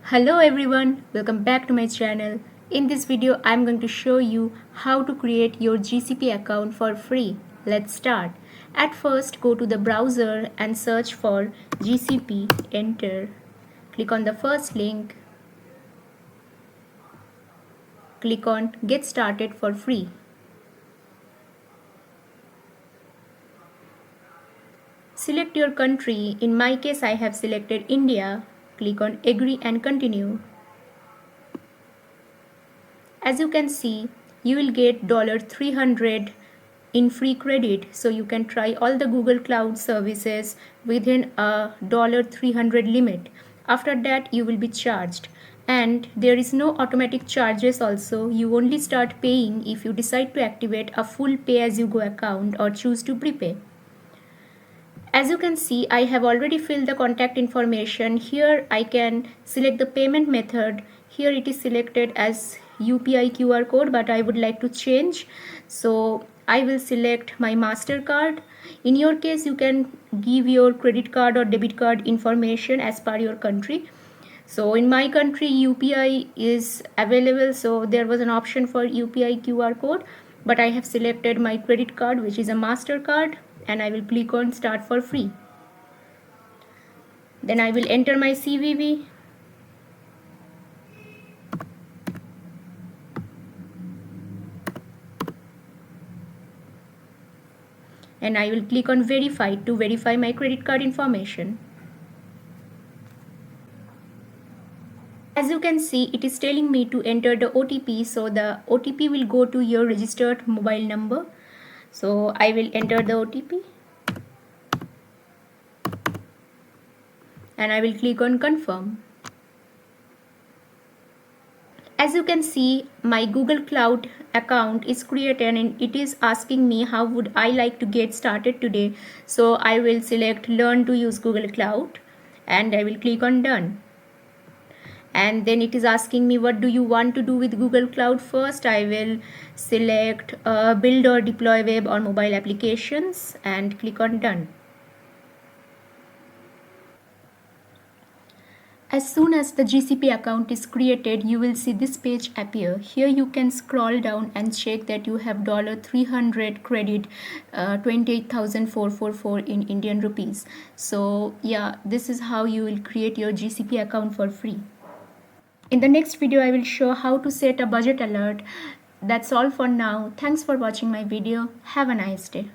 Hello everyone, welcome back to my channel. In this video, I'm going to show you how to create your GCP account for free. Let's start. At first, go to the browser and search for GCP, enter. Click on the first link. Click on Get Started for free. Select your country. In my case, I have selected India. Click on Agree and Continue. As you can see, you will get $300 in free credit, so you can try all the Google Cloud services within a $300 limit. After that, you will be charged, and there is no automatic charges also. You only start paying if you decide to activate a full pay-as-you-go account or choose to prepay. As you can see, I have already filled the contact information. Here I can select the payment method. Here it is selected as UPI QR code, but I would like to change. So I will select my MasterCard. In your case, you can give your credit card or debit card information as per your country. So in my country, UPI is available. So there was an option for UPI QR code, but I have selected my credit card, which is a MasterCard, and I will click on Start for free. Then I will enter my CVV. And I will click on Verify to verify my credit card information. As you can see, it is telling me to enter the OTP. So the OTP will go to your registered mobile number. So I will enter the OTP. And I will click on Confirm. As you can see, my Google Cloud account is created and it is asking me how would I like to get started today. So I will select Learn to use Google Cloud and I will click on Done. And then it is asking me what do you want to do with Google Cloud. First I will select build or deploy web or mobile applications and click on Done. As soon as the GCP account is created, you will see this page appear. Here you can scroll down and check that you have $300 credit, 28,444 in Indian rupees. So yeah, this is how you will create your GCP account for free. In the next video, I will show how to set a budget alert. That's all for now. Thanks for watching my video. Have a nice day.